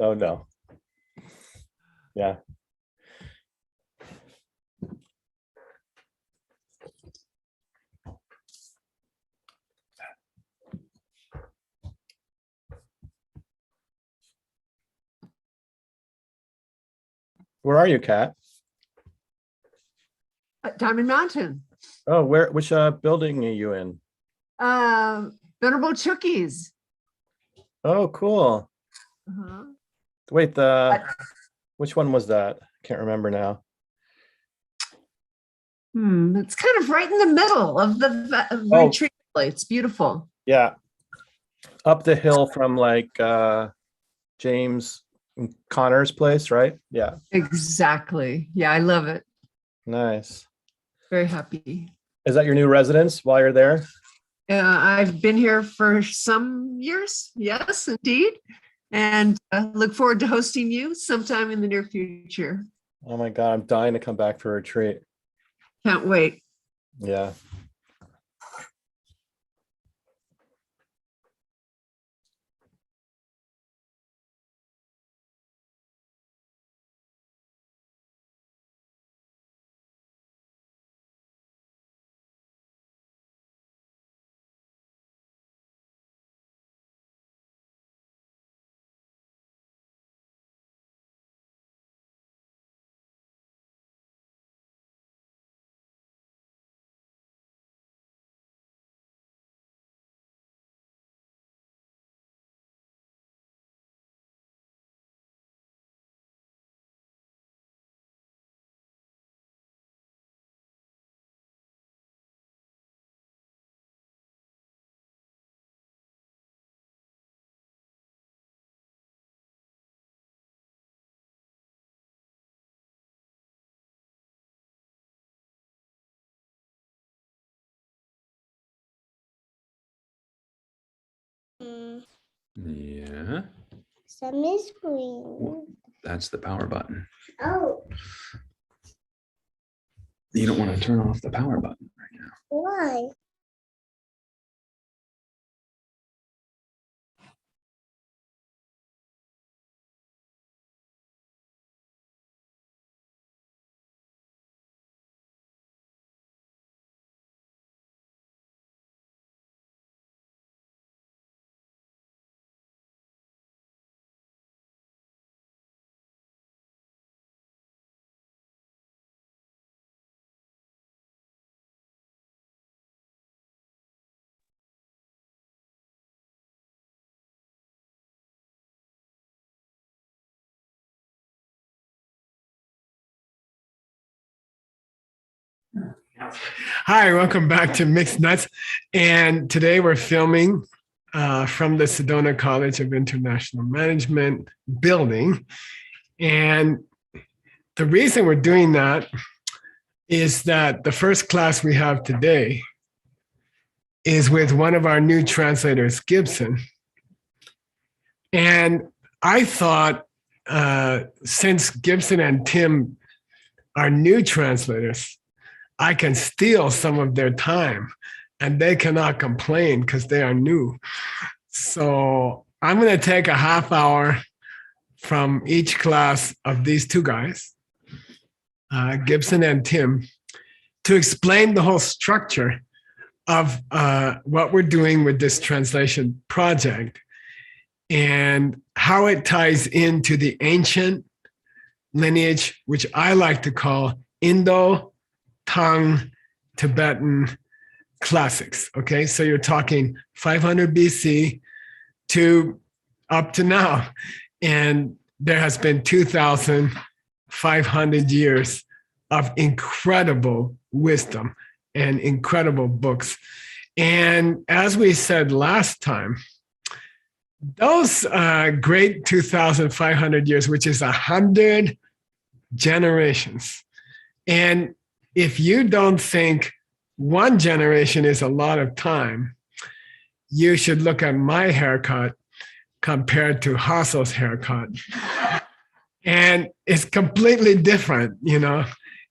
Oh no. Yeah. Where are you, Kat? Diamond Mountain. Oh, which building are you in? Venerable Chookies. Oh, cool. Wait, which one was that? Can't remember now. It's kind of right in the middle of the retreat. It's beautiful. Yeah. Up the hill from like James Connor's place, right? Yeah. Exactly. Yeah, I love it. Nice. Very happy. Is that your new residence while you're there? I've been here for some years. Yes, indeed. And look forward to hosting you sometime in the near future. Oh my God, I'm dying to come back for a retreat. Can't wait. Yeah. Yeah. Some is green. That's the power button. Oh, You don't want to turn off the power button right now. why? Hi, welcome back to Mixed Nuts. And today we're filming from the Sedona College of International Management building. And the reason we're doing that is that the first class we have today is with one of our new translators, Gibson. And I thought since Gibson and Tim are new translators, I can steal some of their time and they cannot complain because they are new. So I'm going to take a half hour from each class of these two guys, Gibson and Tim, to explain the whole structure of what we're doing with this translation project and how it ties into the ancient lineage, which I like to call Indo-Tang Tibetan classics. Okay, so you're talking 500 BC to up to now. And there has been 2,500 years of incredible wisdom and incredible books. And as we said last time, those great 2,500 years, which is 100 generations. And if you don't think one generation is a lot of time, you should look at my haircut compared to Hassel's haircut. And it's completely different, you know,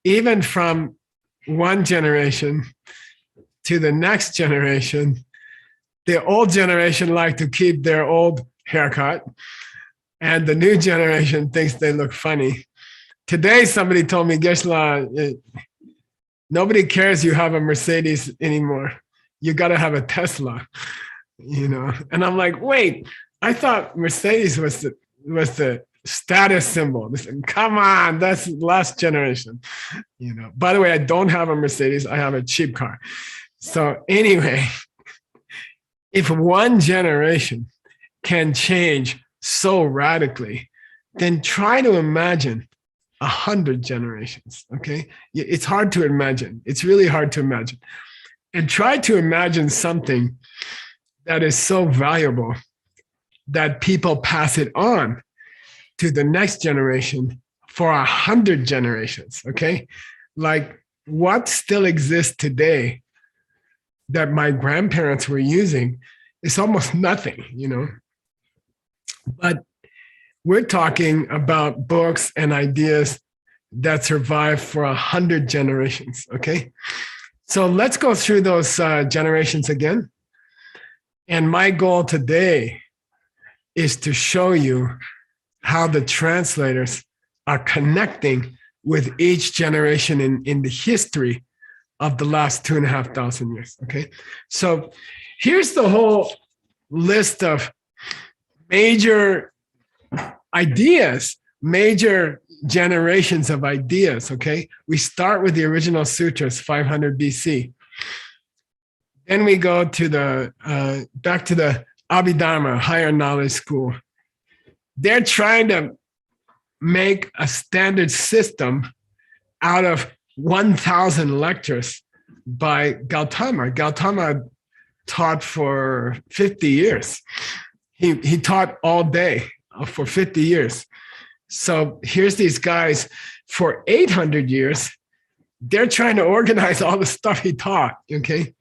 even from one generation to the next generation. The old generation like to keep their old haircut. and the new generation thinks they look funny. Today, somebody told me, Geshe, nobody cares you have a Mercedes anymore. You got to have a Tesla, you know? And I'm like, wait, I thought Mercedes was the status symbol. They said, come on, that's last generation, you know? By the way, I don't have a Mercedes. I have a cheap car. So anyway, if one generation can change so radically, then try to imagine 100 generations, okay? It's hard to imagine. It's really hard to imagine. And try to imagine something that is so valuable that people pass it on to the next generation for 100 generations, okay? Like what still exists today that my grandparents were using is almost nothing, you know? But we're talking about books and ideas that survive for 100 generations, okay? So let's go through those generations again. And my goal today is to show you how the translators are connecting with each generation in the history of the last 2,500 years, okay? So here's the whole list of major ideas, major generations of ideas, okay? We start with the original sutras, 500 BC. Then we go to the back to the Abhidharma, higher knowledge school. They're trying to make a standard system out of 1,000 lectures by Gautama. Gautama taught for 50 years. He taught all day for 50 years. So here's these guys for 800 years. They're trying to organize all the stuff he taught, okay?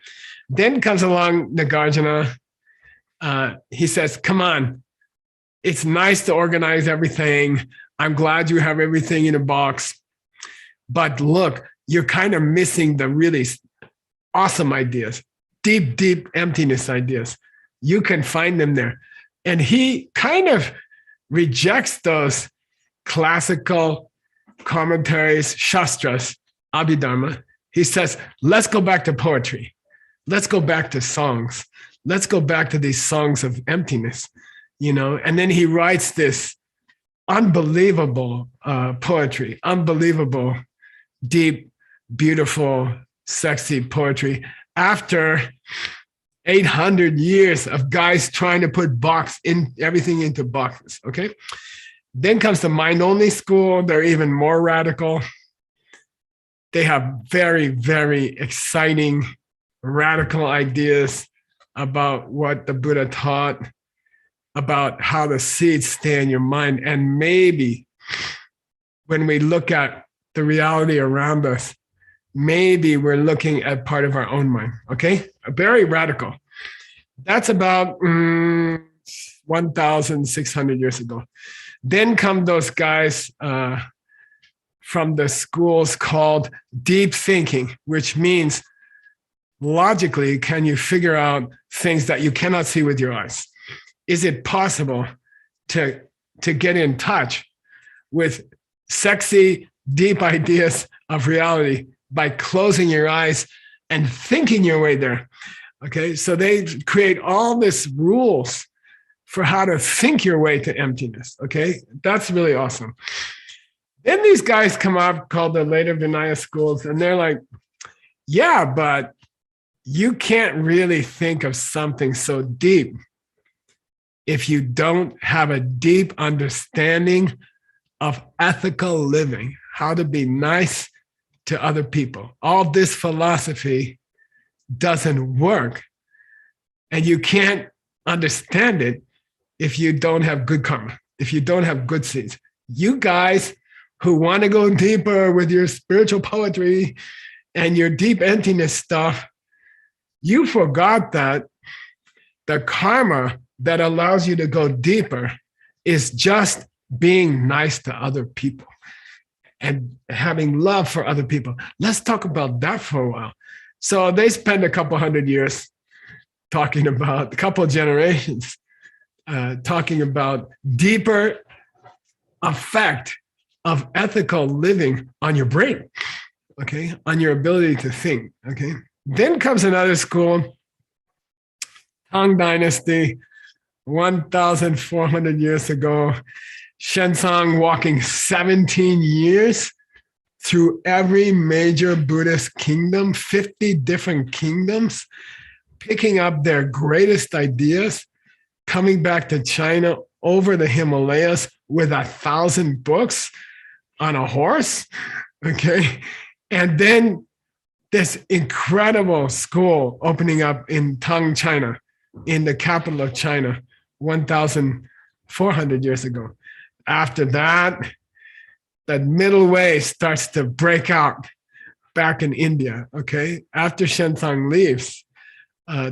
Then comes along Nagarjuna. He says, come on, it's nice to organize everything. I'm glad you have everything in a box. But look, you're kind of missing the really awesome ideas, deep, deep emptiness ideas. You can find them there. And he kind of rejects those classical commentaries, shastras, Abhidharma. He says, let's go back to poetry. Let's go back to songs. Let's go back to these songs of emptiness, you know? And then he writes this unbelievable poetry, unbelievable, deep, beautiful, sexy poetry after 800 years of guys trying to put everything into boxes, okay? Then comes the mind-only school. They're even more radical. They have very, very exciting, radical ideas about what the Buddha taught, about how the seeds stay in your mind. And maybe when we look at the reality around us, maybe we're looking at part of our own mind, okay? Very radical. That's about 1,600 years ago. Then come those guys from the schools called deep thinking, which means logically, can you figure out things that you cannot see with your eyes? Is it possible to get in touch with sexy, deep ideas of reality by closing your eyes and thinking your way there? Okay, so they create all these rules for how to think your way to emptiness. Okay, that's really awesome. Then these guys come up called the later Vinaya schools, and they're like, yeah, but you can't really think of something so deep if you don't have a deep understanding of ethical living, how to be nice to other people. All this philosophy doesn't work, and you can't understand it if you don't have good karma, if you don't have good seeds. You guys who want to go deeper with your spiritual poetry and your deep emptiness stuff, you forgot that the karma that allows you to go deeper is just being nice to other people and having love for other people. Let's talk about that for a while. So they spend a couple hundred years talking about, a couple of generations, talking about deeper effect of ethical living on your brain, okay, on your ability to think, okay. Then comes another school, Tang Dynasty, 1,400 years ago. Xuanzang walking 17 years through every major Buddhist kingdom, 50 different kingdoms, picking up their greatest ideas, coming back to China over the Himalayas with 1,000 books on a horse, okay? And then this incredible school opening up in Tang, China, in the capital of China, 1,400 years ago. After that, that middle way starts to break out back in India, okay? After Xuanzang leaves,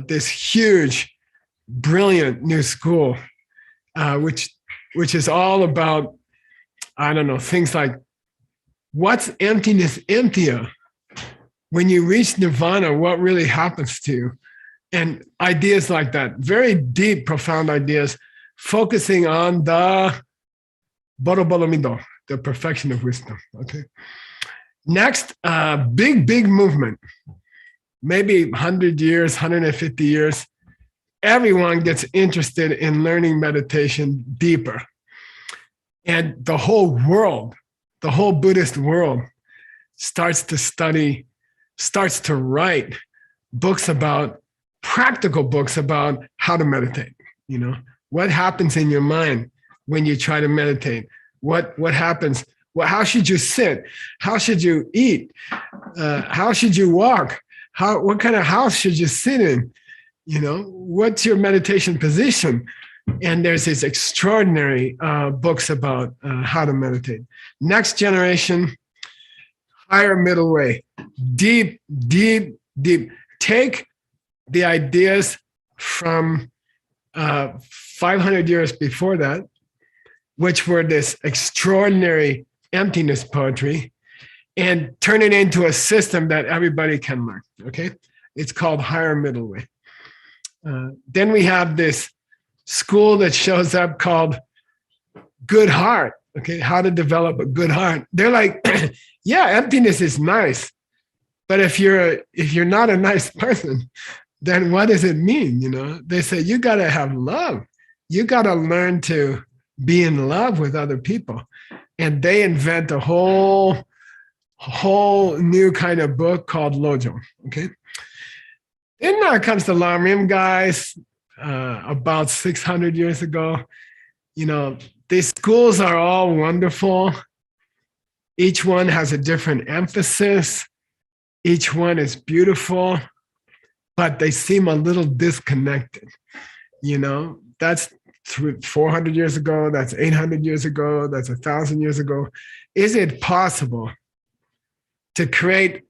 this huge, brilliant new school, which is all about, I don't know, things like, what's emptiness emptier? When you reach nirvana, what really happens to you? And ideas like that, very deep, profound ideas, focusing on the Borobolamido, the perfection of wisdom, okay? Next, big movement, maybe 100 years, 150 years, everyone gets interested in learning meditation deeper. And the whole world, the whole Buddhist world starts to study, starts to write books about, practical books about how to meditate, you know? What happens in your mind when you try to meditate? What happens? Well, how should you sit? How should you eat? How should you walk? What kind of house should you sit in? You know, what's your meditation position? And there's these extraordinary books about how to meditate. Next generation, higher middle way, deep. Take the ideas from 500 years before that, which were this extraordinary emptiness poetry, and turn it into a system that everybody can learn, okay? It's called higher middle way. Then we have this school that shows up called good heart, okay? How to develop a good heart. They're like, yeah, emptiness is nice, but if you're not a nice person, then what does it mean, you know? They say, you gotta have love. You gotta learn to be in love with other people. And they invent a whole new kind of book called Lojo, okay? Then comes the Lamrim guys about 600 years ago. You know, these schools are all wonderful. Each one has a different emphasis. Each one is beautiful, but they seem a little disconnected. You know, that's 400 years ago, that's 800 years ago, that's 1,000 years ago. Is it possible to create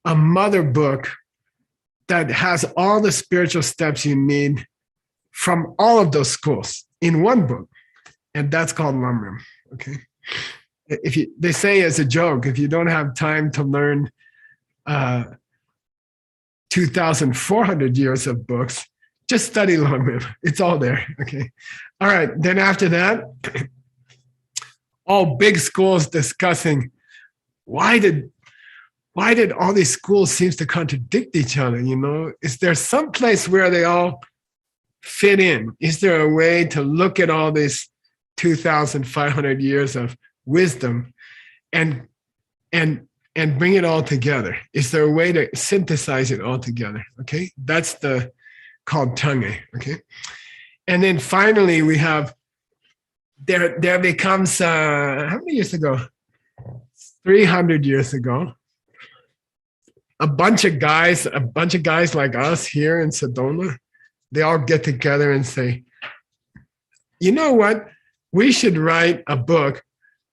a mother book that has all the spiritual steps you need from all of those schools in one book? And that's called Lamrim, okay? They say as a joke, if you don't have time to learn 2,400 years of books, just study Lamrim. It's all there, okay? All right, then after that, all big schools discussing why did all these schools seems to contradict each other, you know? Is there some place where they all fit in? Is there a way to look at all these 2,500 years of wisdom and bring it all together? Is there a way to synthesize it all together, okay? That's called Chang, okay? And then finally we have, there becomes, how many years ago? 300 years ago, a bunch of guys like us here in Sedona, they all get together and say, you know what? We should write a book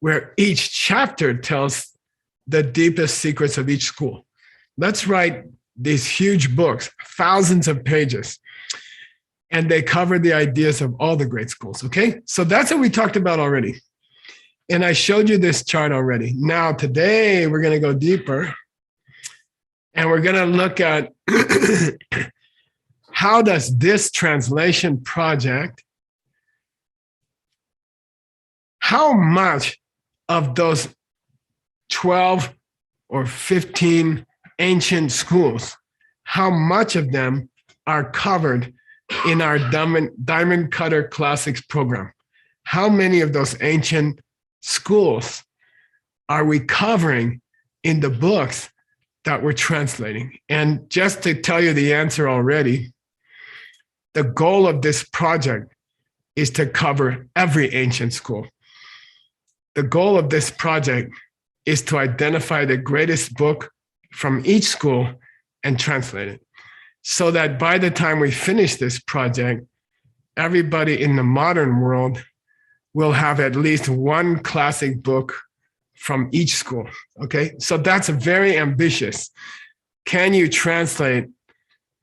where each chapter tells the deepest secrets of each school. Let's write these huge books, thousands of pages, and they cover the ideas of all the great schools, okay? So that's what we talked about already. And I showed you this chart already. Now, today, we're gonna go deeper, and we're gonna look at how does this translation project, how much of those 12 or 15 ancient schools, how much of them are covered in our Diamond Cutter Classics program? How many of those ancient schools are we covering in the books that we're translating? And just to tell you the answer already, the goal of this project is to cover every ancient school. The goal of this project is to identify the greatest book from each school and translate it, so that by the time we finish this project, everybody in the modern world will have at least one classic book from each school. Okay, so that's very ambitious. Can you translate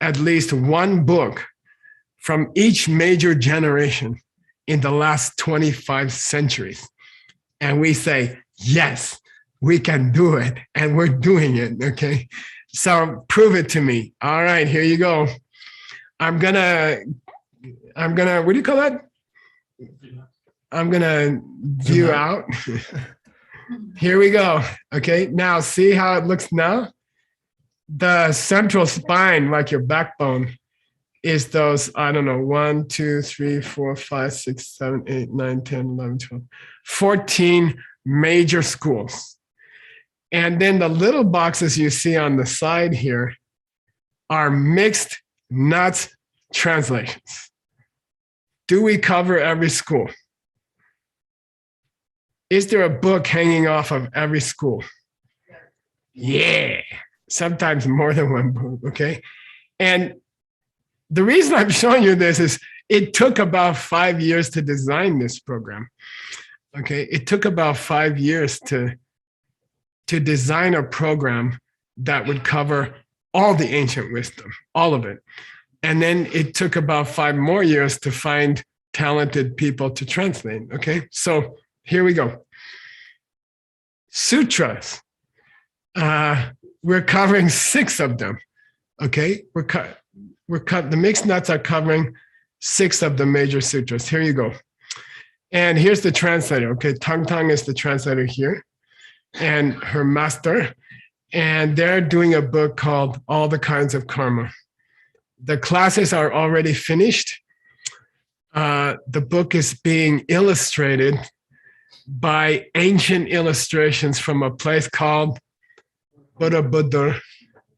at least one book from each major generation in the last 25 centuries? And we say, yes, we can do it. And we're doing it. Okay, so prove it to me. All right, here you go. I'm gonna, what do you call that? I'm gonna view out. Here we go. Okay, now see how it looks now? The central spine, like your backbone, is those, I don't know, 1, 2, 3, 4, 5, 6, 7, 8, 9, 10, 11, 12, 14 major schools. And then the little boxes you see on the side here are mixed nuts translations. Do we cover every school? Is there a book hanging off of every school? Yeah, sometimes more than one book, okay? And the reason I'm showing you this is it took about 5 years to design this program, okay? It took about 5 years to design a program that would cover all the ancient wisdom, all of it. And then it took about 5 more years to find talented people to translate, okay? So here we go. Sutras. We're covering 6 of them, okay? The mixed nuts are covering 6 of the major sutras. Here you go. And here's the translator, okay? Tang Tang is the translator here, and her master. And they're doing a book called All the Kinds of Karma. The classes are already finished. The book is being illustrated by ancient illustrations from a place called Borobudur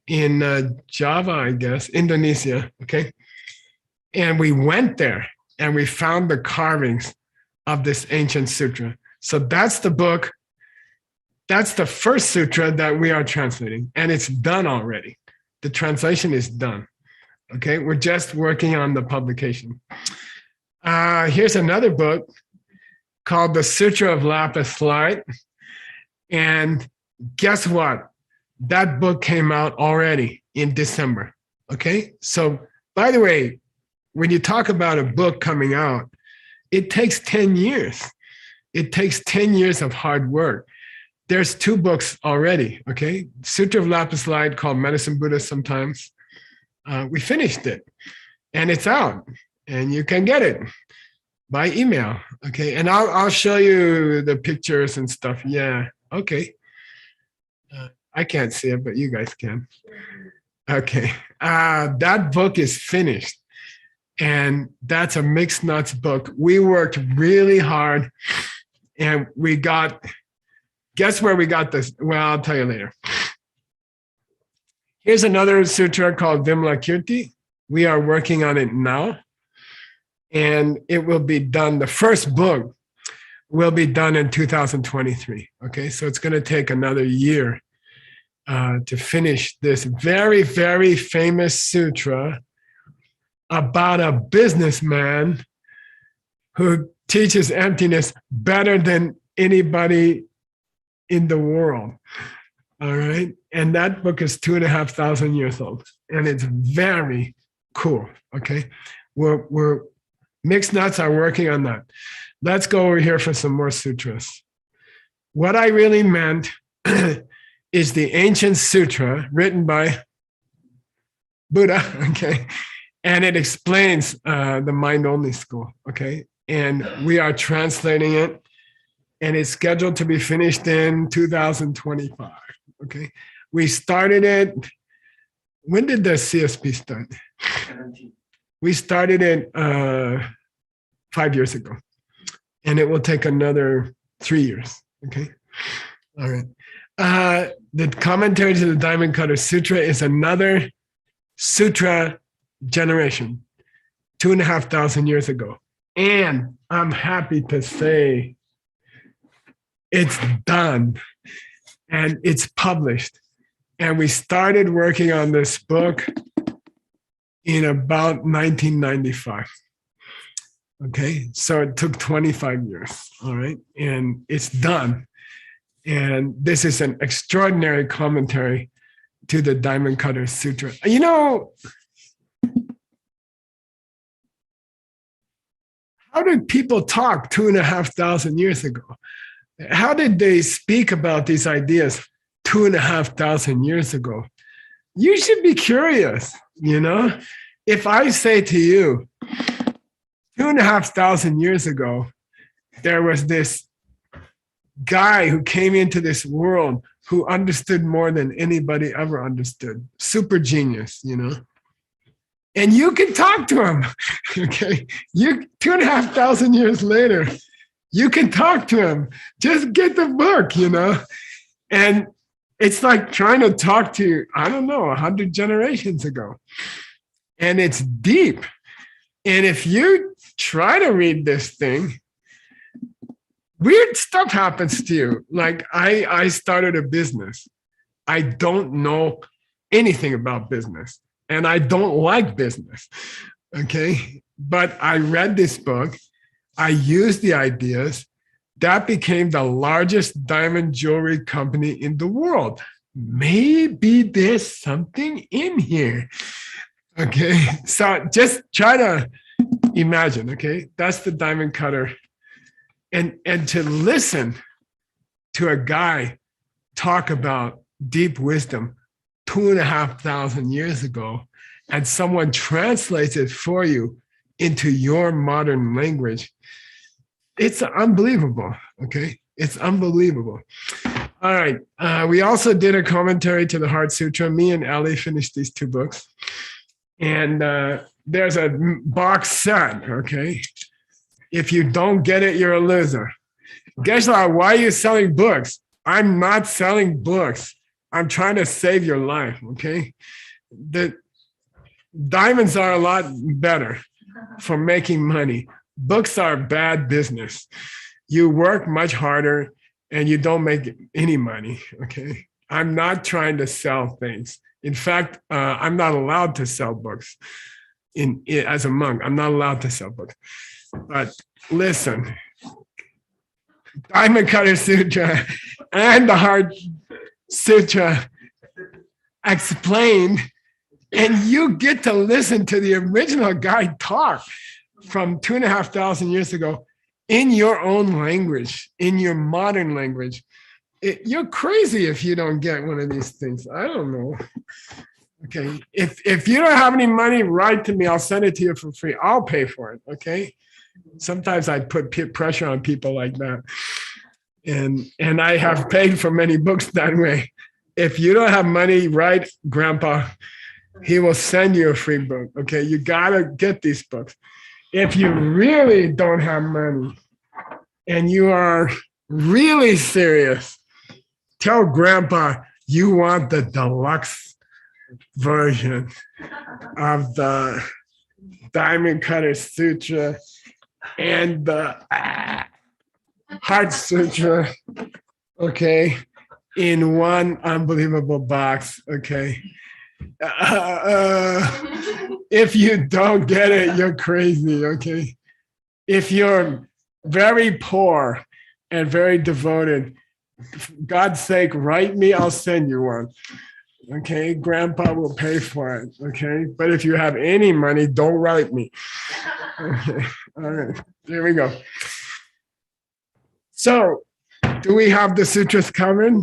in Java, I guess, Indonesia, okay? And we went there and we found the carvings of this ancient sutra. So that's the book. That's the first sutra that we are translating, and it's done already. The translation is done, okay? We're just working on the publication. Here's another book called The Sutra of Lapis Light. And guess what? That book came out already in December, okay? So, by the way, when you talk about a book coming out, it takes 10 years. It takes 10 years of hard work. There's 2 books already, okay? Sutra of Lapis Light, called Medicine Buddha sometimes. We finished it, and it's out, and you can get it by email, okay? And I'll show you the pictures and stuff. Yeah, okay. I can't see it, but you guys can. Okay, that book is finished, and that's a mixed nuts book. We worked really hard, and we got, guess where we got this? Well, I'll tell you later. Here's another sutra called Vimla Kirti. We are working on it now, and it will be done. The first book will be done in 2023, okay? So it's gonna take another year to finish this very, very famous sutra about a businessman who teaches emptiness better than anybody in the world. All right. And that book is 2,500 years old. And it's very cool. Okay. We're mixed nuts are working on that. Let's go over here for some more sutras. What I really meant is the ancient sutra written by Buddha, okay? And it explains the mind-only school, okay? And we are translating it and it's scheduled to be finished in 2025. Okay. We started it. When did the CSP start? We started it 5 years ago, and it will take another 3 years. Okay. All right. The commentary to the Diamond Cutter Sutra is another sutra generation, 2,500 years ago. And I'm happy to say it's done and it's published. And we started working on this book in about 1995. Okay, so it took 25 years, all right? And it's done. And this is an extraordinary commentary to the Diamond Cutter Sutra. You know, how did people talk 2,500 years ago? How did they speak about these ideas 2,500 years ago? You should be curious, you know? If I say to you, 2,500 years ago, there was this guy who came into this world who understood more than anybody ever understood. Super genius, you know? And you can talk to him, okay? 2,500 years later, you can talk to him. Just get the book, you know? And it's like trying to talk to, I don't know, 100 generations ago. And it's deep. And if you try to read this thing, weird stuff happens to you. Like I started a business. I don't know anything about business and I don't like business. Okay. But I read this book. I used the ideas. That became the largest diamond jewelry company in the world. Maybe there's something in here. Okay. So just try to imagine. Okay. That's the Diamond Cutter. And to listen to a guy talk about deep wisdom 2,500 years ago, and someone translates it for you into your modern language, it's unbelievable. Okay, it's unbelievable. All right, we also did a commentary to the Heart Sutra. Me and Ali finished these two books, and there's a box set. Okay. If you don't get it, you're a loser. Geshe, why are you selling books? I'm not selling books. I'm trying to save your life, okay? The diamonds are a lot better for making money. Books are bad business. You work much harder and you don't make any money, okay? I'm not trying to sell things. In fact, I'm not allowed to sell books. As a monk, I'm not allowed to sell books. But listen, Diamond Cutter Sutra and the Heart Sutra explained, and you get to listen to the original guy talk from 2,500 years ago in your own language, in your modern language. You're crazy if you don't get one of these things. I don't know. Okay, if you don't have any money, write to me. I'll send it to you for free. I'll pay for it, okay? Sometimes I put pressure on people like that. And I have paid for many books that way. If you don't have money, write Grandpa. He will send you a free book, okay? You gotta get these books. If you really don't have money and you are really serious, tell Grandpa you want the deluxe version of the Diamond Cutter Sutra and the Heart Sutra, okay, in one unbelievable box, okay? If you don't get it, you're crazy, okay? If you're very poor and very devoted, for God's sake, write me, I'll send you one. Okay, Grandpa will pay for it. Okay, but if you have any money, don't write me. Okay, all right, here we go. So, do we have the sutras covered?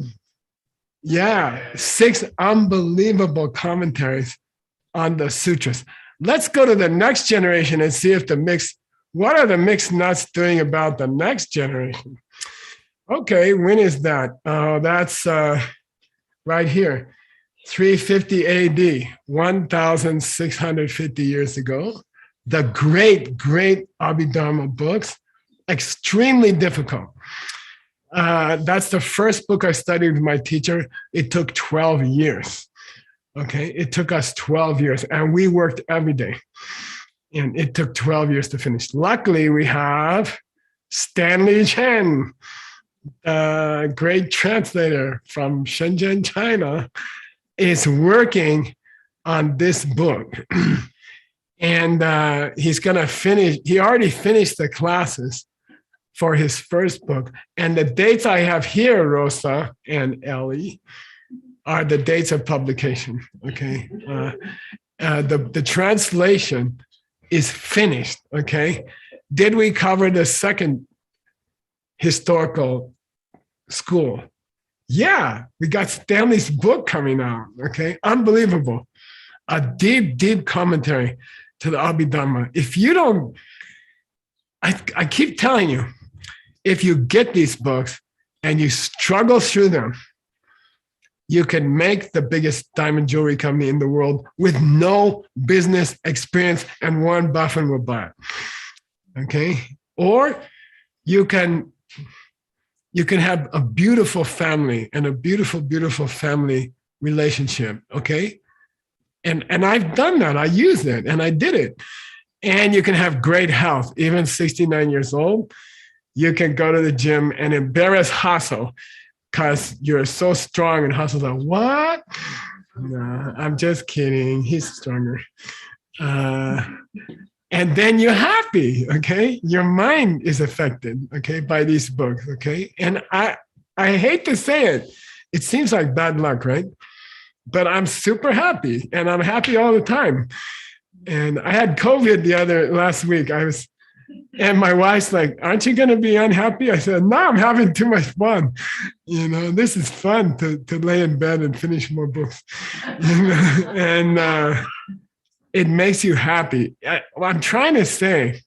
Yeah, 6 unbelievable commentaries on the sutras. Let's go to the next generation and see if what are the mixed nuts doing about the next generation? Okay, when is that? That's right here. 350 AD, 1,650 years ago. The great Abhidharma books, extremely difficult. That's the first book I studied with my teacher. It took 12 years. Okay, it took us 12 years, and we worked every day. And it took 12 years to finish. Luckily, we have Stanley Chang, a great translator from Shenzhen, China, is working on this book. And he's going to finish, he already finished the classes for his first book. And the dates I have here, Rosa and Ellie, are the dates of publication. Okay. The translation is finished. Okay. Did we cover the second historical school? Yeah, we got Stanley's book coming out. Okay. Unbelievable. A deep commentary to the Abhidharma. If you don't, I keep telling you, if you get these books and you struggle through them, you can make the biggest diamond jewelry company in the world with no business experience, and Warren Buffett will buy it. Okay? Or you can have a beautiful family and a beautiful family relationship. Okay? And I've done that. I used it and I did it. And you can have great health, even 69 years old. You can go to the gym and embarrass Hassel because you're so strong, and Hassel's like, what? No, I'm just kidding. He's stronger. And then you're happy, okay? Your mind is affected, okay, by these books, okay? And I hate to say it. It seems like bad luck, right? But I'm super happy, and I'm happy all the time. And I had COVID last week. And my wife's like, aren't you going to be unhappy? I said, no, I'm having too much fun. You know, this is fun to lay in bed and finish more books. And it makes you happy. What I'm trying to say,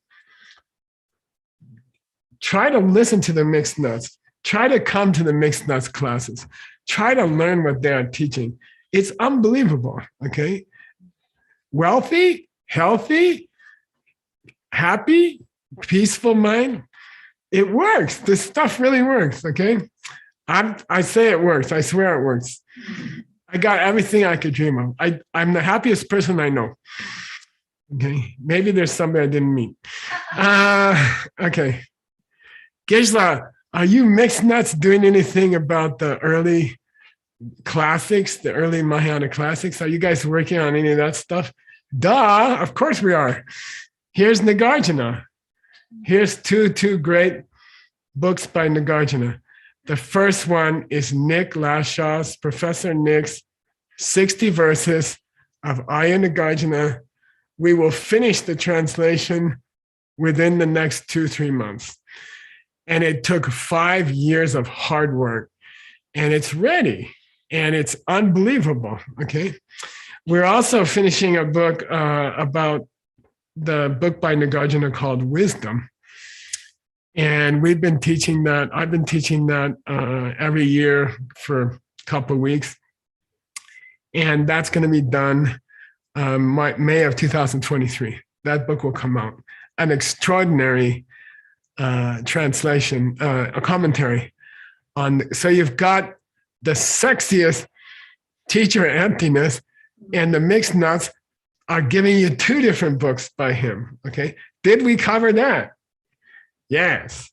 try to listen to the mixed nuts. Try to come to the mixed nuts classes. Try to learn what they are teaching. It's unbelievable, okay? Wealthy, healthy, happy, peaceful mind. It works. This stuff really works, okay? I say it works. I swear it works. I got everything I could dream of. I'm the happiest person I know. Okay, maybe there's somebody I didn't meet. Okay. Geshe, are you mixed nuts doing anything about the early classics, the early Mahayana classics? Are you guys working on any of that stuff? Duh, of course we are. Here's Nagarjuna. Here's two great books by Nagarjuna. The first one is Nick Lashaw's, Professor Nick's 60 verses of Aya Nagarjuna. We will finish the translation within the next 2-3 months. And it took 5 years of hard work. And it's ready. And it's unbelievable, okay? We're also finishing a book about the book by Nagarjuna called Wisdom. And we've been teaching that. I've been teaching that every year for a couple of weeks. And that's going to be done May of 2023. That book will come out. An extraordinary translation, a commentary on. So you've got the sexiest teacher emptiness, and the mixed nuts are giving you 2 different books by him. Okay. Did we cover that? Yes.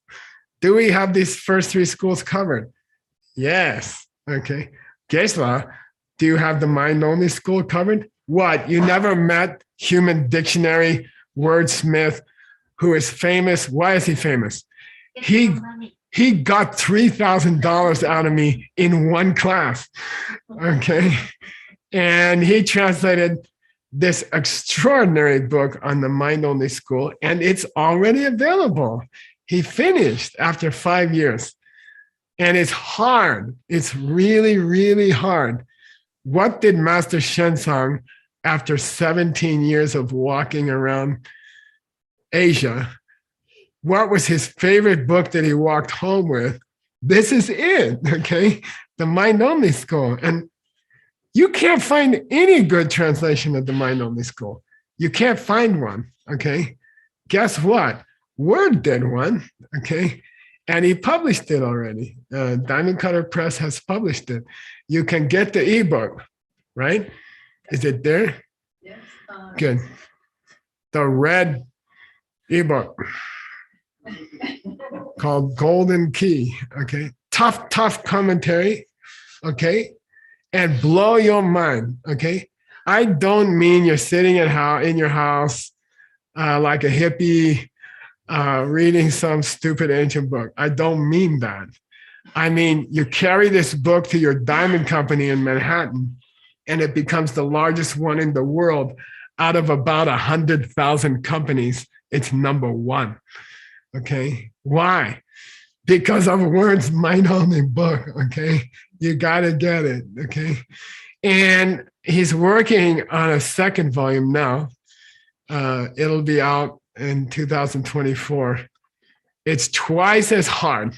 Do we have these first 3 schools covered? Yes. Okay. Geshe, do you have the mind-only school covered? What? You never met Human Dictionary wordsmith who is famous? Why is he famous? He got $3,000 out of me in one class. Okay. And he translated this extraordinary book on the mind-only school, and it's already available. He finished after 5 years. And it's hard. It's really, really hard. What did Master Xuanzang, after 17 years of walking around Asia, what was his favorite book that he walked home with? This is it, okay? The mind-only school. And you can't find any good translation of the mind-only school. You can't find one, okay? Guess what? Word did one, okay? And he published it already. Diamond Cutter Press has published it. You can get the ebook, right? Is it there? Yes. Good. The red ebook called Golden Key, okay? Tough commentary, okay? And blow your mind, okay? I don't mean you're sitting in your house like a hippie reading some stupid ancient book. I don't mean that. I mean, you carry this book to your diamond company in Manhattan, and it becomes the largest one in the world out of about 100,000 companies. It's number one, okay? Why? Because of Word's mind-only book, okay? You gotta get it, okay? And he's working on a second volume now. It'll be out in 2024. It's twice as hard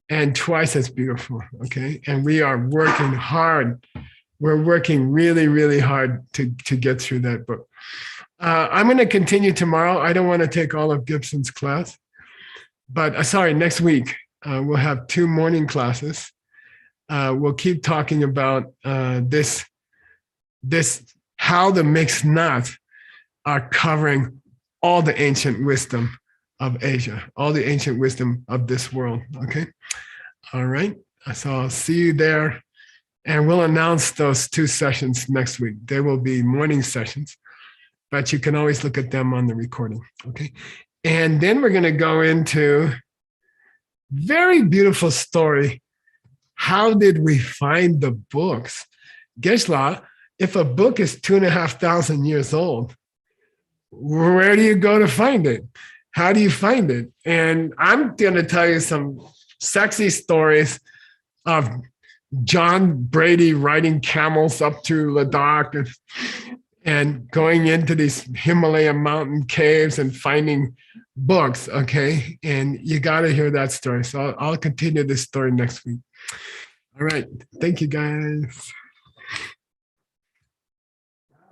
and twice as beautiful, okay? And we are working hard. We're working really, really hard to get through that book. I'm gonna continue tomorrow. I don't wanna take all of Gibson's class, but sorry, next week, we'll have 2 morning classes. We'll keep talking about this, how the mixed knots are covering all the ancient wisdom of Asia, all the ancient wisdom of this world, okay? All right, so I'll see you there, and we'll announce those 2 sessions next week. They will be morning sessions, but you can always look at them on the recording, okay? And then we're gonna go into very beautiful story. How did we find the books? Geshe, if a book is 2,500 years old, where do you go to find it? How do you find it? And I'm going to tell you some sexy stories of John Brady riding camels up to Ladakh and going into these Himalayan mountain caves and finding books, okay? And you got to hear that story. So I'll continue this story next week. All right. Thank you, guys.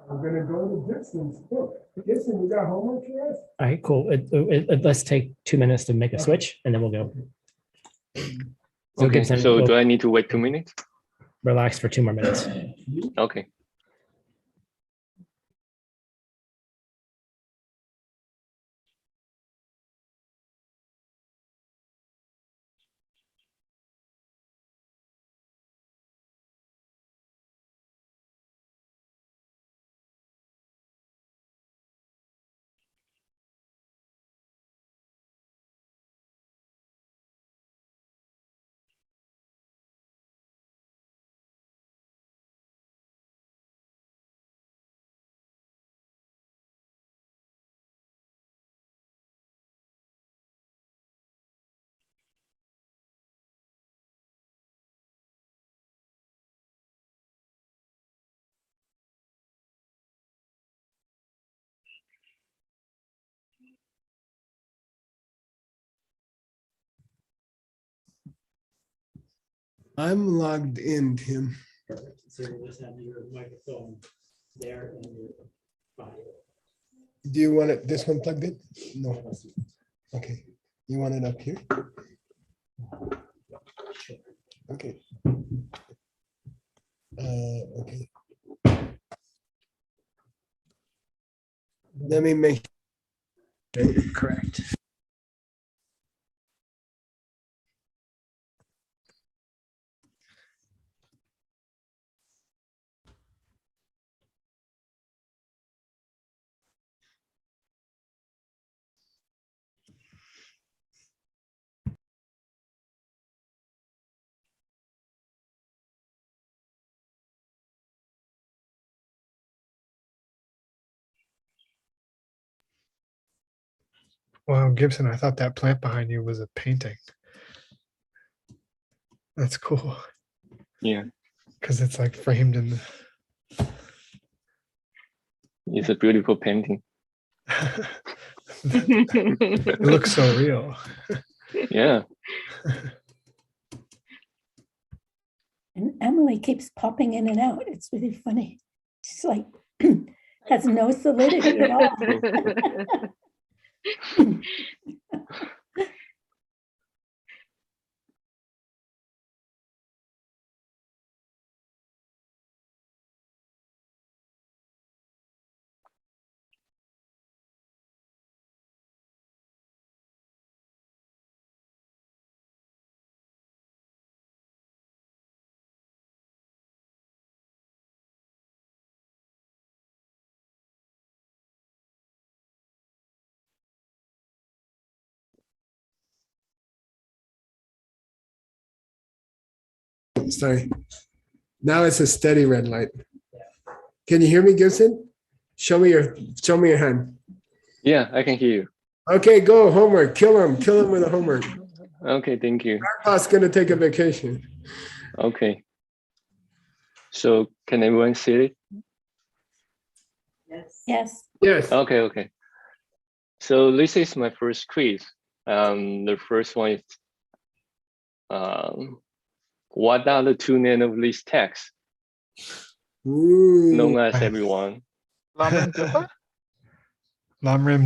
We're going to go to Gibson's book. Gibson, you got homework for us? All right, cool. Let's take 2 minutes to make a switch, and then we'll go. So Okay, Gibson, so we'll do I need to wait 2 minutes? relax for 2 more minutes. Okay. I'm logged in, Tim. So you'll just have your microphone there and your body. Do you want it, this one plugged in? No. Okay. You want it up here? Okay. Okay. Let me make. Correct. Wow, Gibson, I thought that plant behind you was a painting. That's cool Yeah, because it's like framed in the. it's a beautiful painting. It looks so real. Yeah, And Emily keeps popping in and out. It's really funny. She's like, has no solidity at all. Sorry. Now it's a steady red light. Can you hear me, Gibson? Show me your hand. Yeah, I can hear you. Okay, go homework. Kill him with a homework. Okay, thank you. Grandpa's gonna take a vacation. Okay. So can everyone see it? Yes. Yes. Okay. So this is my first quiz. The first one is what are the two names of this text? Ooh. Known as everyone. Lamrim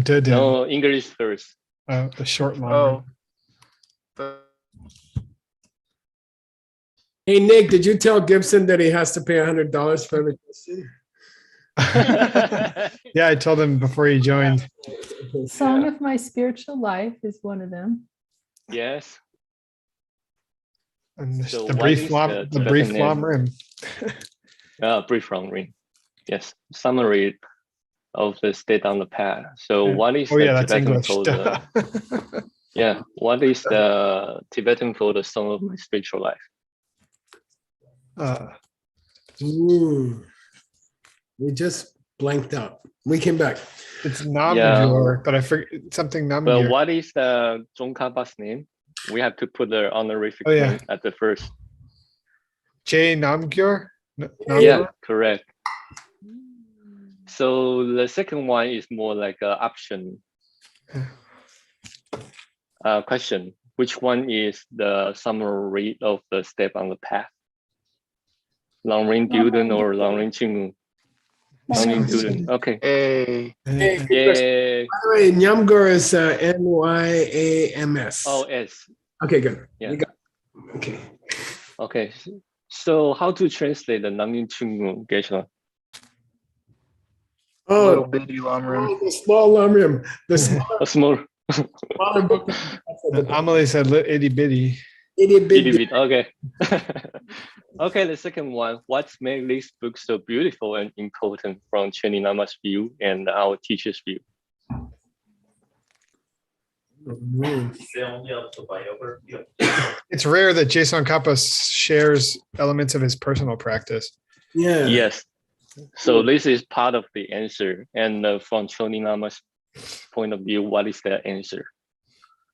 Didim. No, English first. The short Lamrim. Hey Nick, did you tell Gibson that he has to pay $100 for every question? Yeah, I told him before he joined. Song of My Spiritual Life is one of them. Yes. And So the what brief is Lam, the the brief Tibetan name? Lamrim. Brief long ring. Yes. Summary of the state on the path. So what is Oh the yeah, that's Tibetan English. for the yeah? What is the Tibetan for the song of my spiritual life? Ooh. We just blanked out. We came back. It's Namgyur, but I forget something Well, Namgyur. what is the Tsongkhapa's name? We have to put the honorific Oh, yeah. name at the first. J Namgyur? Yeah, correct. So the second one is more like an option question. Which one is the summary of the step on the path? Longring Duden or Longring Chingu? Longring Duden. Okay. Hey, Yay. by the way, Nyamgur is Nyams. Oh, S. Okay, good. Yeah. You got okay. Okay. So how to translate the Longring Chingu, Geshe? Oh, Little bitty Lamrim. the small Lamrim. The A small smaller book. Amelie said itty bitty. Itty bitty. bit. Okay. Okay, the second one. What makes this book so beautiful and important from Cheney Lama's view and our teacher's view? It's rare that Jason Kappa shares elements of his personal practice. Yeah. Yes. So this is part of the answer. And from Cheney Lama's point of view, what is the answer?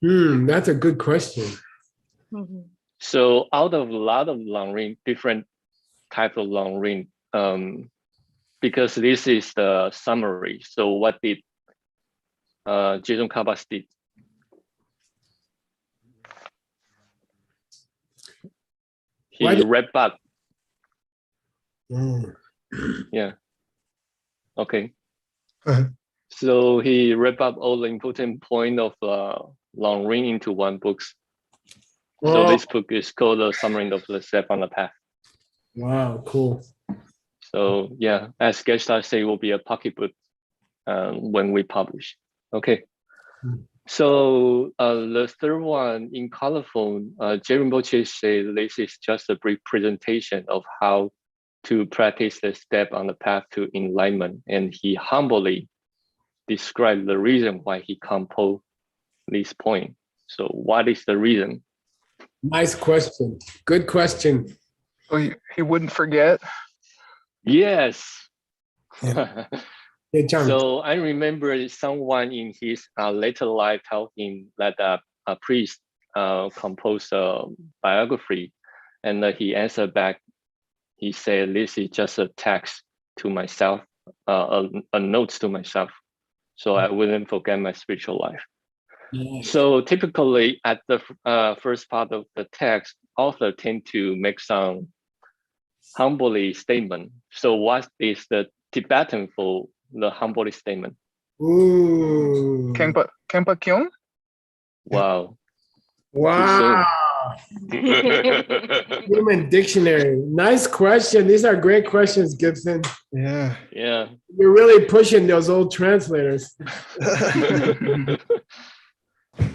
That's a good question. So out of a lot of long ring, different type of long ring, because this is the summary. So what did Jason Kabas did? He wrapped up. Yeah. Okay. So he wrapped up all the important point of long ring into one book. So this book is called The Summary of the Step on the Path. Wow, cool. So yeah, as Geshe say, it will be a pocketbook when we publish. Okay. So the third one in colorful, Jay Rinpoche said this is just a brief presentation of how to practice the step on the path to enlightenment. And he humbly described the reason why he composed this point. So what is the reason? Nice question. Good question. Oh, he wouldn't forget. Yes. Yeah. Yeah, Chang. So I remember someone in his later life told him that a priest composed a biography, and he answered back. He said, "This is just a text to myself, a note to myself, so I wouldn't forget my spiritual life." So typically at the first part of the text, author tend to make some humbly statement. So what is the Tibetan for the humbly statement? Ooh. Kempa Kyung? Wow. Wow. Human dictionary. Nice question. These are great questions, Gibson. Yeah. Yeah. You're really pushing those old translators.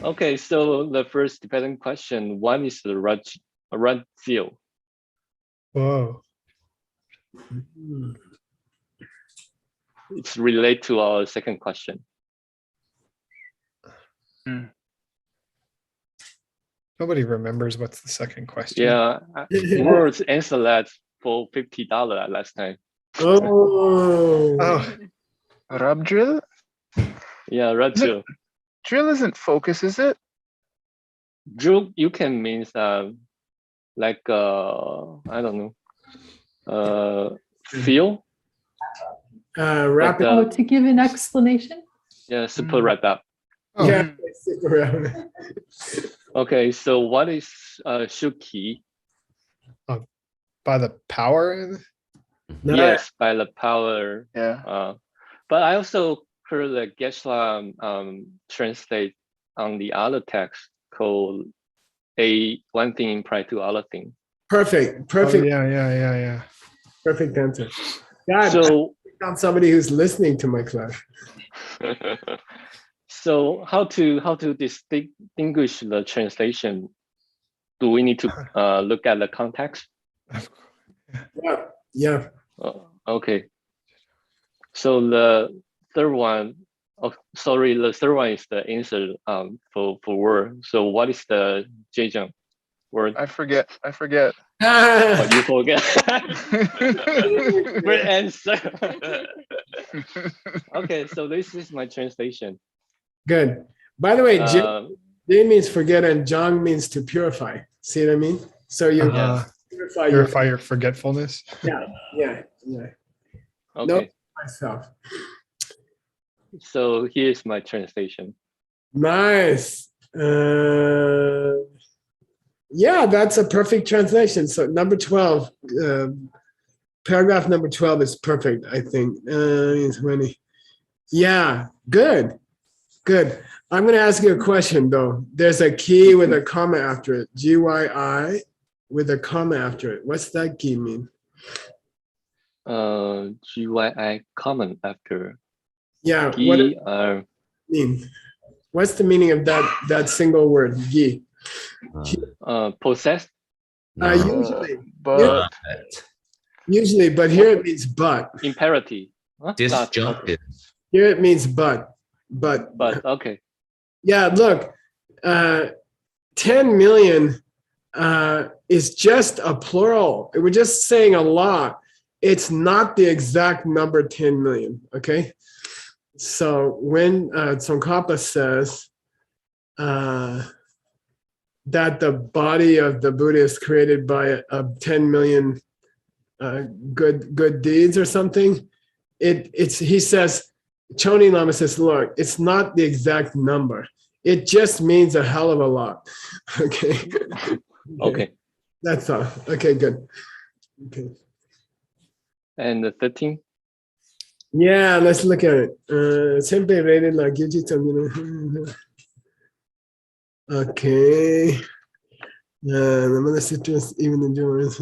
Okay, so the first Tibetan question, one is the Radzio. Whoa. It's related to our second question. Nobody remembers what's the second question. Yeah, words answer that for $50 last time. Oh. Oh, Rab drill? Yeah, Radzio. Drill isn't focus, is it? Drill, you can means like I don't know, feel. Rapid. Like, Oh, to give an explanation? yeah, super wrap up. oh. Yeah. Super rapid. Okay, so what is Shuki? By the power? Yes, by the power. Yeah. But I also heard that Geshe translate on the other text called one thing imply to other thing. Perfect. Oh, Perfect. yeah. Perfect answer. God, So I found somebody who's listening to my class. so how to distinguish the translation? Do we need to look at the context? Yeah. Yeah. Okay. So the third one, the third one is the answer for word. So what is the Zhejiang word? I forget. Oh, you forget. Great answer. Okay, so this is my translation. Good. By the way, Jay means forget and Zhang means to purify. See what I mean? So you Purify your forgetfulness. Yeah. Okay. No, myself. So here's my translation. Nice. Yeah, that's a perfect translation. So number 12, paragraph number 12 is perfect, I think. Yeah, good. I'm going to ask you a question, though. There's a key with a comma after it, GYI with a comma after it. What's that key mean? GYI comment after. Yeah, Gi, what does it mean? What's the meaning of that single word, gi? possessed. Usually, but here it means but. Imperative. Huh? Disjunctive. Here it means but. Okay. Yeah, look, 10 million is just a plural. We're just saying a lot. It's not the exact number 10 million, okay? So when Tsongkhapa says that the body of the Buddha is created by 10 million good deeds or something, he says, Choni Lama says, look, it's not the exact number. It just means a hell of a lot. Okay. That's all. Okay, good. Okay. And the 13? Yeah, let's look at it. Senpei rated like Gibson. Okay. The mother citrus, even the Germans.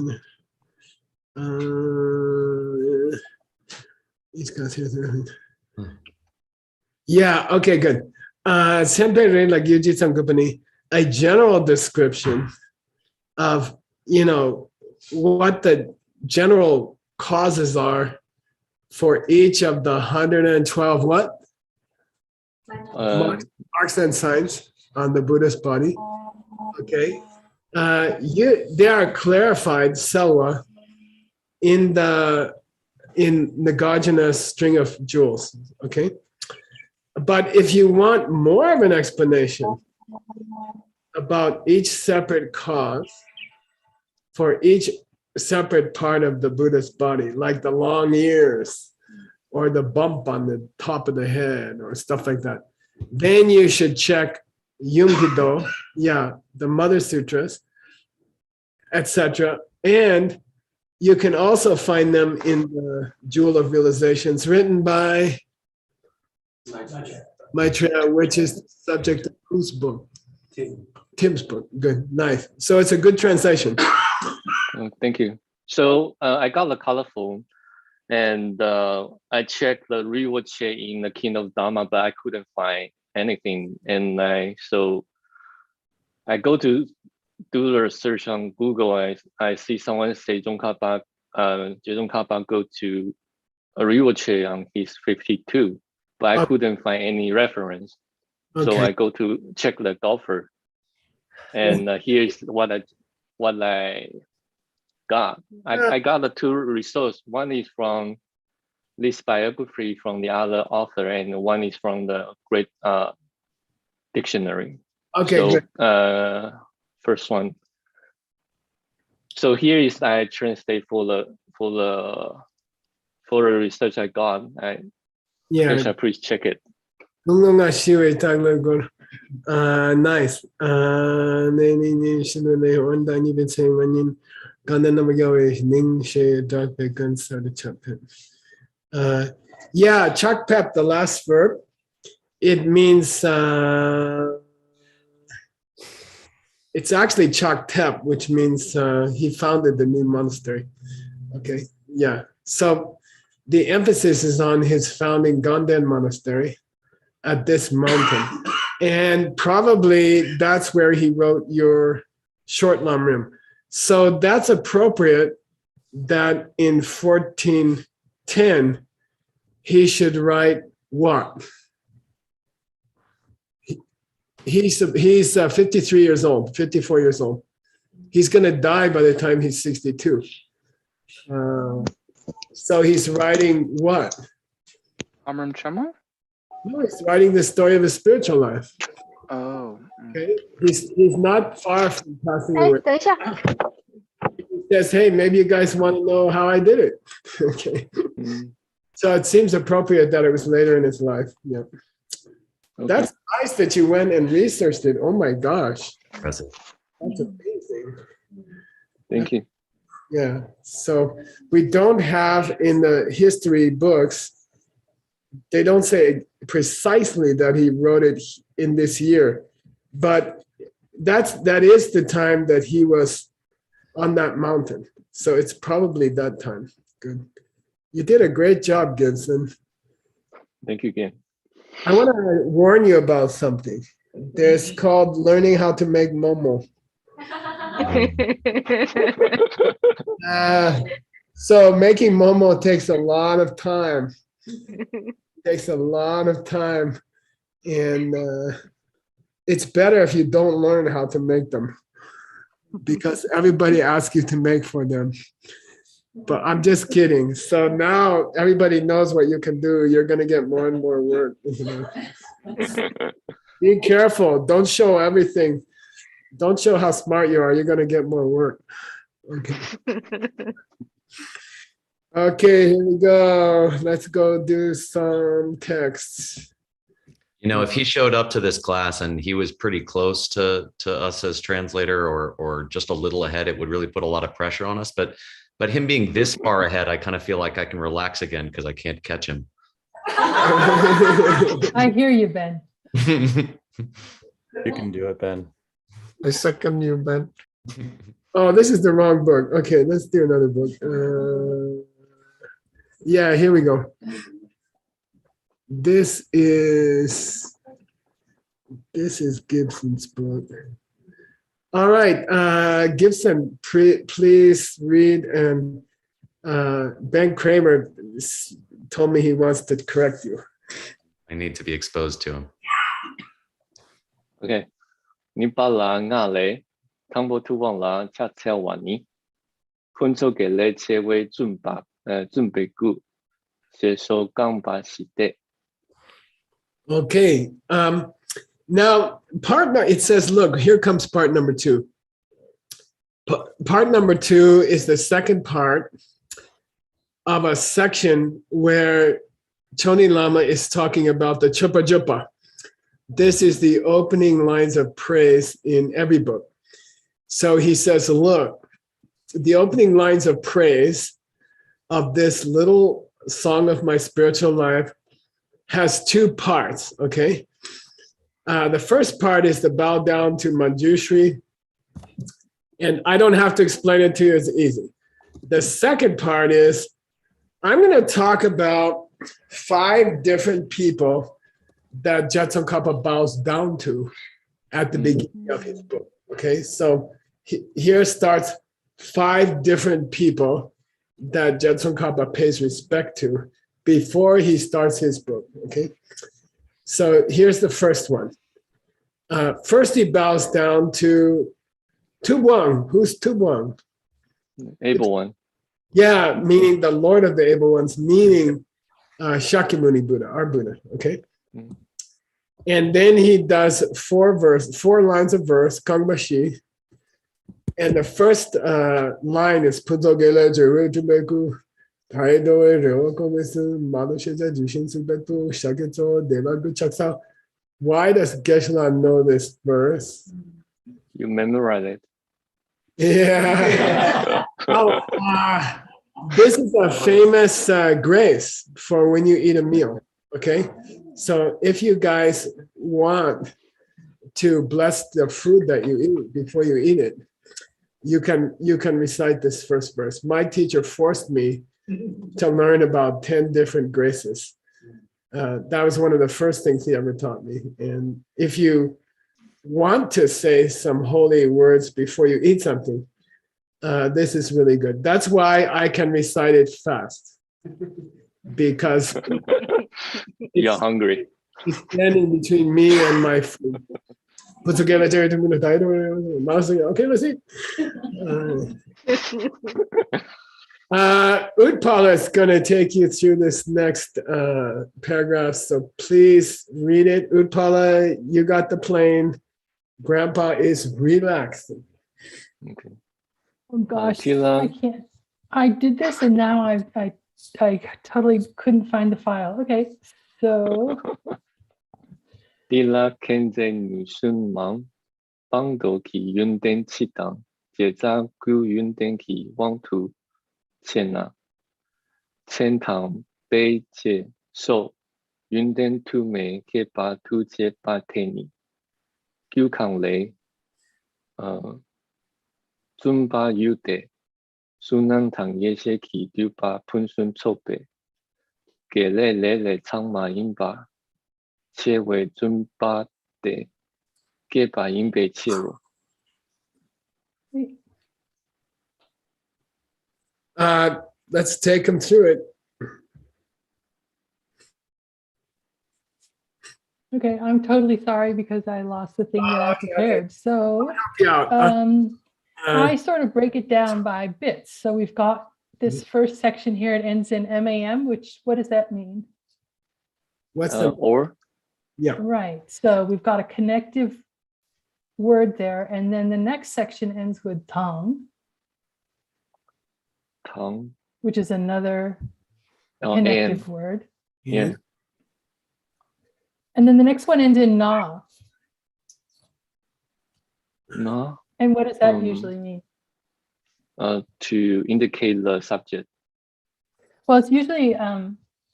Each class here. Yeah, okay, good. Senpei rated like Yujitsu Company, a general description of, what the general causes are for each of the 112 what? Marks and signs on the Buddhist body. Okay. They are clarified, selva, in the Nagarjuna's string of jewels. Okay. But if you want more of an explanation about each separate cause for each separate part of the Buddhist body, like the long ears or the bump on the top of the head or stuff like that, then you should check Yungido, yeah, the Mother Sutras, etc. And you can also find them in the Jewel of Realizations, written by Maitreya, which is the subject of whose book? Tim's book. Good, nice. So it's a good translation. Thank you. So I got the colorful, and I checked the rewatch in the Kingdom of Dharma, but I couldn't find anything. And so I go to do the search on Google. I see someone say Tsongkhapa go to a rewatch on his 52, but I couldn't find any reference. So Okay. I go to check the golfer, and here's what I got. I got the two results. One is from this biography from the other author, and one is from the Great Dictionary. Okay, so, good. First one. So here is I translate for the research I got. Yeah. Geshe, please check it. Nice. Yeah, chakpep, the last verb, it means it's actually chaktep, which means he founded the new monastery. Okay, yeah. So the emphasis is on his founding Ganden Monastery at this mountain. And probably that's where he wrote your short Lamrim. So that's appropriate that in 1410, he should write what? He's 53 years old, 54 years old. He's going to die by the time he's 62. So he's writing what? Amram Chama? No, he's writing the story of his spiritual life. Oh. Okay, he's not far from passing away. 等一下， He says, hey, maybe you guys want to know how I did it. Okay. So it seems appropriate that it was later in his life. Yeah. Okay. That's nice that you went and researched it. Oh my gosh. Impressive. That's amazing. Thank you. Yeah. So we don't have in the history books, they don't say precisely that he wrote it in this year, but that is the time that he was on that mountain. So it's probably that time. Good. You did a great job, Gibson. Thank you again. I want to warn you about something. There's called learning how to make momo. So making momo takes a lot of time. Takes a lot of time, and it's better if you don't learn how to make them, because everybody asks you to make for them. But I'm just kidding. So now everybody knows what you can do. You're going to get more and more work. You know? Be careful. Don't show everything. Don't show how smart you are. You're going to get more work. Okay. Okay, here we go. Let's go do some texts. You know, if he showed up to this class and he was pretty close to us as translator or just a little ahead, it would really put a lot of pressure on us. But him being this far ahead, I kind of feel like I can relax again because I can't catch him. I hear you, Ben. You can do it, Ben. I second you, Ben. Oh, this is the wrong book. Okay, let's do another book. Yeah, here we go. This is Gibson's book. All right, Gibson, please read. And Ben Kramer told me he wants to correct you. I need to be exposed to him. Okay. Ni bala nga le tangbo tu wang la cha cha wa ni. Kun cho ge le che wei zun ba zun bei gu. Xie shou gang ba xi de. Okay. Now, it says, look, here comes part number 2. Part number 2 is the second part of a section where Choni Lama is talking about the Chupa Chupa. this is the opening lines of praise in every book. So he says, look, the opening lines of praise of this little song of my spiritual life has two parts, okay? The first part is the bow down to Manjushri, and I don't have to explain it to you, it's easy. The second part is, I'm gonna talk about 5 different people that Jetsun Kappa bows down to at the beginning of his book, okay? So here starts 5 different people that Jetsun Kappa pays respect to before he starts his book, okay? So here's the first one. First, he bows down to Tubuang. Who's Tubuang? Able one. Yeah, meaning the Lord of the Able Ones, meaning Shakyamuni Buddha, our Buddha, okay? And then he does 4 lines of verse, Kangbashi. And the first line is Punzogele Jerujumeku, Taidoe Rewakomesu, Madosheja Jushinsubetu, Shaketo, Devagu Chaksa. Why does Geshe know this verse? You memorize it. Yeah. This is a famous grace for when you eat a meal, okay? So if you guys want to bless the food that you eat before you eat it, you can recite this first verse. My teacher forced me to learn about 10 different graces. That was one of the first things he ever taught me. And if you want to say some holy words before you eat something, this is really good. That's why I can recite it fast, because you're hungry. It's standing between me and my food. Put together, okay, let's see. Utpala is going to take you through this next paragraph, so please read it. Utpala, you got the plane. Grandpa is relaxing. Okay. Oh gosh, Tila. I can't. I did this and now I totally couldn't find the file. Okay, so Tila kenze nu sun mang, bang do ki yun den chi dang, jie za gu yun den ki wang tu, qian na, qian tang bei jie shou, yun den tu mei ke ba tu jie ba te ni, gu kang lei, zun ba yu de, sun nang tang ye xie ki du ba pun sun chou bei, ge le le le chang ma yin ba,切为尊巴的，给把音被切入。Let's take him through it. okay, I'm totally sorry because I lost the thing that I prepared. So Yeah. I sort of break it down by bits. So we've got this first section here. It ends in MAM, which what does that mean? What's the or? Yeah. Right. So we've got a connective word there. And then the next section ends with tang, which is another connective word. Yeah. And then the next one ends in na. Na. And what does that usually mean? To indicate the subject. Well, it's usually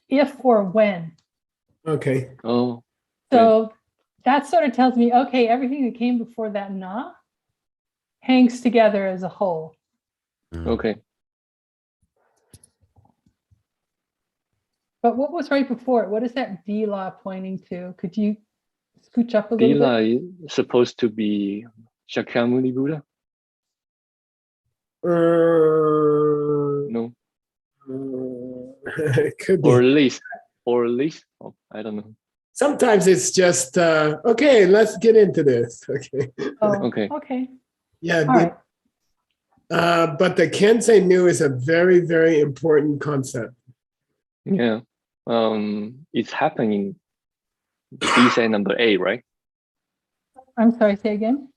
if or when. Okay. Oh. So that sort of tells me, okay, everything that came before that na hangs together as a whole. Okay. But what was right before it? What is that Dila pointing to? Could you scooch up a little bit? Dila is supposed to be Shakyamuni Buddha? No. It could be. Or at least. Oh, I don't know. Sometimes it's just okay. Let's get into this. Okay. Oh, Okay. Okay. Yeah. All right. But the Kensei Nu is a very, very important concept. Yeah. It's happening. You say number 8, right? I'm sorry, say again.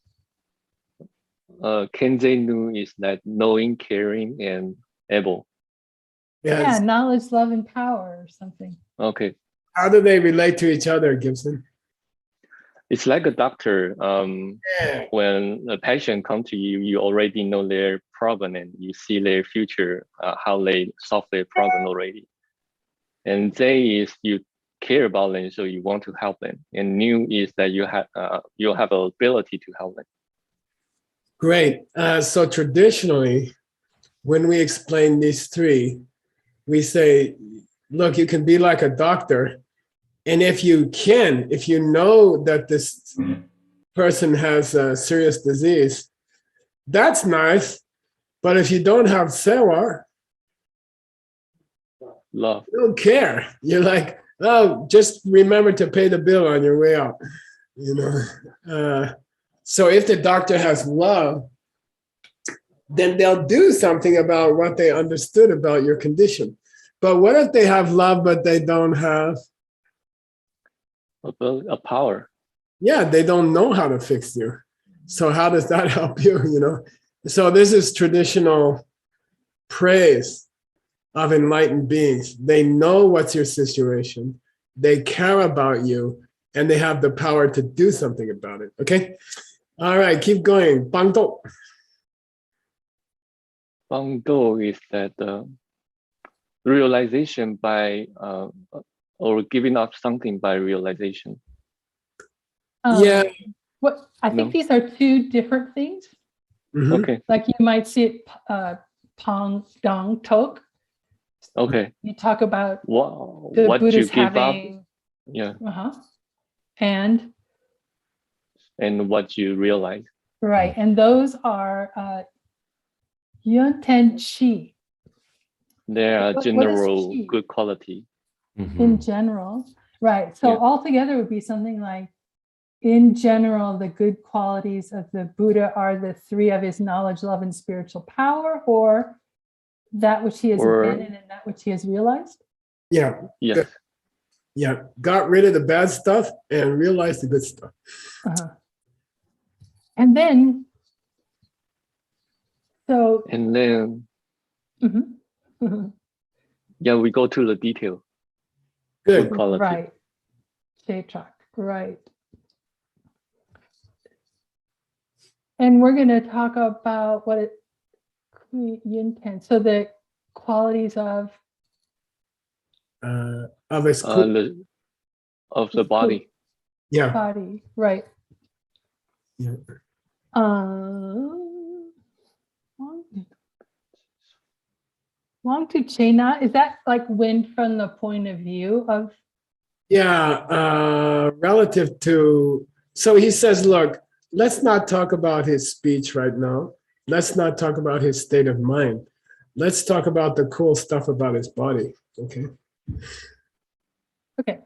Kensei Nu is like knowing, caring, and able. Yes. Yeah, knowledge, love, and power or something. Okay. How do they relate to each other, Gibson? It's like a doctor. Yeah. When a patient comes to you, you already know their problem and you see their future, how they solve their problem already. And they is you care about them, so you want to help them. And new is that you have ability to help them. Great. So traditionally, when we explain these three, we say, look, you can be like a doctor. And if you know that this person has a serious disease, that's nice. But if you don't have sewa, Love. you don't care. You're like, oh, just remember to pay the bill on your way out. You know. So if the doctor has love, then they'll do something about what they understood about your condition. But what if they have love, but they don't have a power? Yeah, they don't know how to fix you. So how does that help you? You know. So this is traditional praise of enlightened beings. They know what's your situation. They care about you, and they have the power to do something about it. Okay. All right, keep going. Bangdo. Bangdo is that realization by or giving up something by realization. Yeah. What I think these are two different things. Mhm. Okay. Like you might see it Pong Dong Tok. Okay. You talk about What the you Buddha's give up? having, Yeah. and what you realize. right, and those are Yun Ten Chi. They are What is general chi? good quality. In general, right? So Yeah. altogether would be something like, in general, the good qualities of the Buddha are the three of his knowledge, love, and spiritual power, or that which he has been and that which he has realized. Yeah. Yes. Yeah. Got rid of the bad stuff and realized the good stuff. And then, yeah, we go to the detail. Good quality. Right. Shechak, right. And we're going to talk about what it intends. So the qualities of his of the body. Yeah. Body, right. Yeah. Wang tu Chena, is that like when from the point of view of? Yeah, relative to, so he says, look, let's not talk about his speech right now. Let's not talk about his state of mind. Let's talk about the cool stuff about his body. Okay. Okay.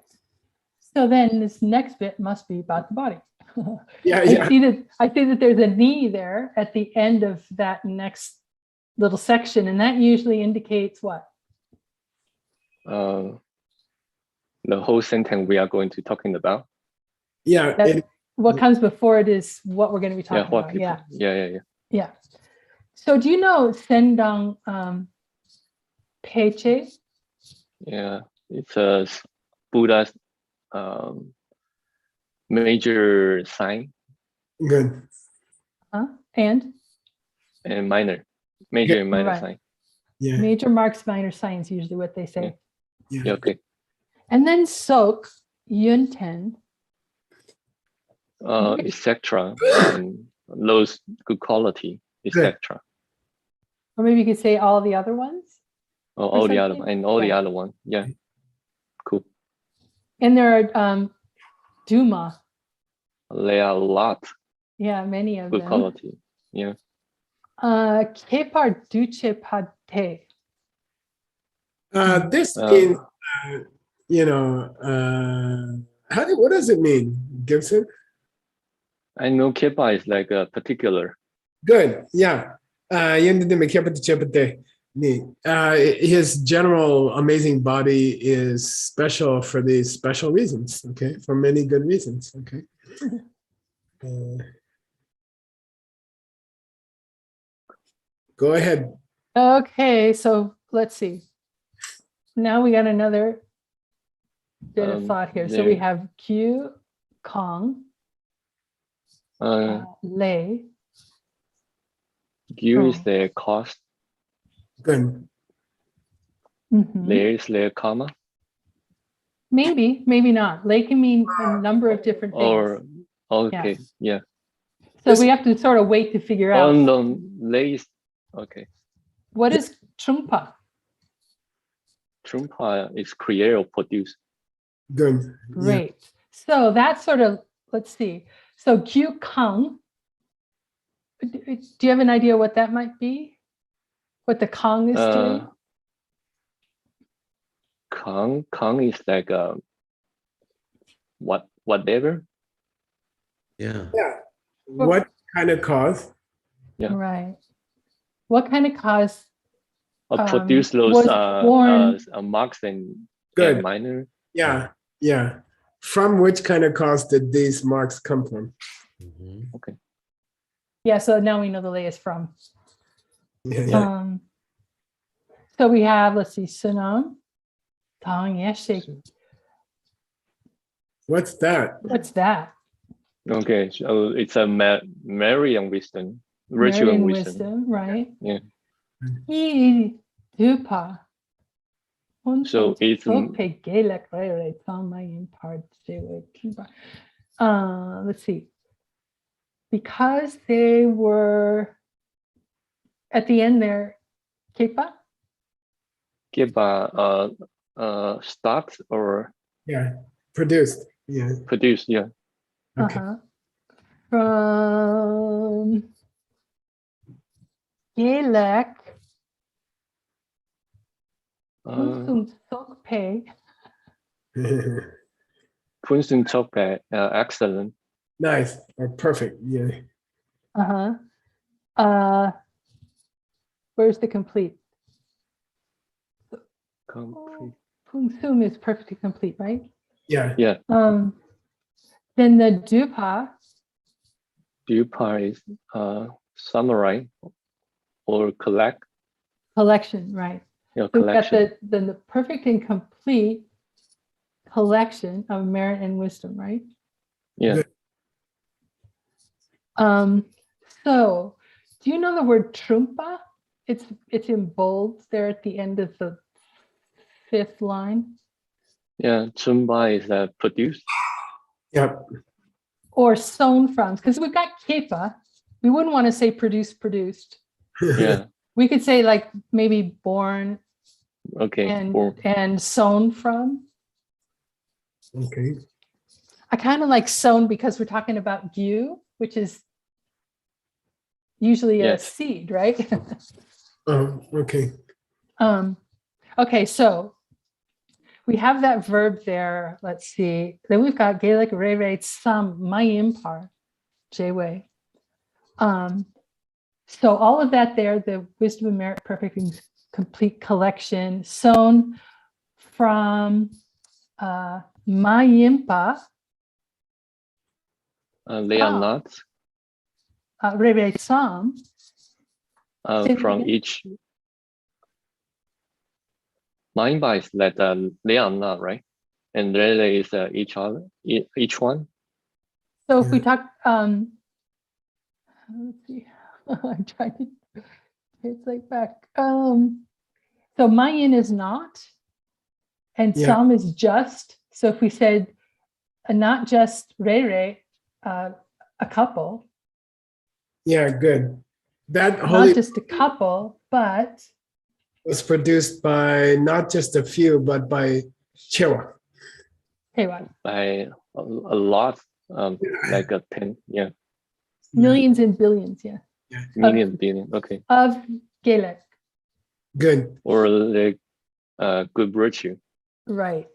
So then this next bit must be about the body. Yeah, I see that there's a knee there at the end of that next little section, and that usually indicates what? The whole sentence we are going to talking about. Yeah. What comes before it is what we're going to be talking about. Yeah. So do you know Sendang Peche? Yeah, it's a Buddha's major sign. Good. And minor. Major and minor right. sign. Yeah. Major marks, minor signs, usually what they say. Yeah, okay. And then Sok, Yun Ten. Etc. And those good quality, etc. Or maybe you could say all the other ones. Oh, all the other and all the other one. Yeah. Cool. And there are Duma. There are a lot. Yeah, many of good them. Quality. Yeah. Kepar Duce Pate. This means, what does it mean, Gibson? I know Kepa is like a particular. Good. Yeah. His general amazing body is special for these special reasons. Okay. For many good reasons. Okay. Go ahead. Okay. So let's see. Now we got another bit of thought here. So we have Q, Kong, lei. Gu is Oh. the cost. Good. Mhm. There is the comma. Maybe, maybe not. Lei can mean a number of different things. Or okay, yeah. So we have to sort of wait to figure Oh out no, lei is okay. what is trumpa. Trumpa is create or produce. Good. Great. So that's sort of, let's see. So Q Kang. Do you have an idea what that might be? What the Kang is doing? Kang is like whatever. Yeah. Yeah. What kind of cause? Yeah. Right. What kind of cause Produce those was born? marks and Good. minor. Yeah. Yeah. From which kind of cause did these marks come from? Mhm. Okay. Yeah, so now we know the lei is from. Yeah. So we have, let's see, Sunam, Tang Yeshe. What's that? What's that? Okay, so it's a Marian wisdom, virtue Marian and wisdom. right? Yeah. Yi Dupa. So it's let's see. Because they were at the end there, Kepa? stocks or Yeah. Produced. Yeah. produced. Yeah. Okay. From Gelek, Sokpe. Princeton top excellent. Nice. Or perfect. Yeah. Where's the complete? Complete. Sum is perfectly complete, right? Yeah. Yeah. Then the Dupa. Dupa is summarize or collect. Collection, right? Yeah, So we've got collection. the perfect and complete collection of merit and wisdom, right? Yeah. So do you know the word trumpa? It's in bold there at the end of the 5th line. Yeah. Chumba is produced. Yep. Or sown from, because we've got kepa. We wouldn't want to say produced. Yeah. We could say like maybe born Okay. and sown from. Okay. I kind of like sown because we're talking about gyu, which is usually a seed, right? Okay. Okay, so we have that verb there. Let's see. Then we've got Gaelic rere sam mayimpar, Jway. So all of that there, the wisdom and merit perfect and complete collection, sown from Mayimpa. They are not Rere Sam. from each. Mayimpa is that they are not, right? And Rere is each one. So if we talk, let's see, I'm trying to translate back. So Mayan is not, and Sam is just. So if we said not just Rere, a couple. Yeah, good. That not just a couple, but was produced by not just a few, but by Chewa. By a lot, like a 10, yeah. Millions and billions, yeah. Million, billion, okay. Of Gaelic. Good. Or the good virtue. Right.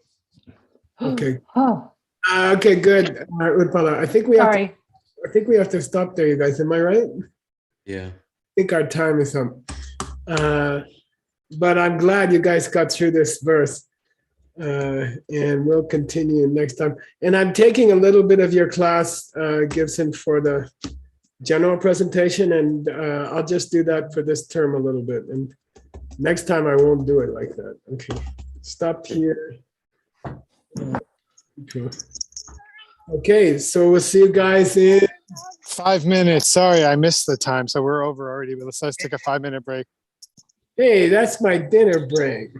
Okay. Oh. Okay, good. Utpala, I think we have Sorry. I think we have to stop there, you guys. Am I right? Yeah. I think our time is up. But I'm glad you guys got through this verse. And we'll continue next time. And I'm taking a little bit of your class, Gibson, for the general presentation, and I'll just do that for this term a little bit. And next time I won't do it like that. Okay, stop here. Okay, so we'll see you guys in 5 minutes. Sorry, I missed the time, so we're over already. But let's take a 5-minute break. Hey, that's my dinner break.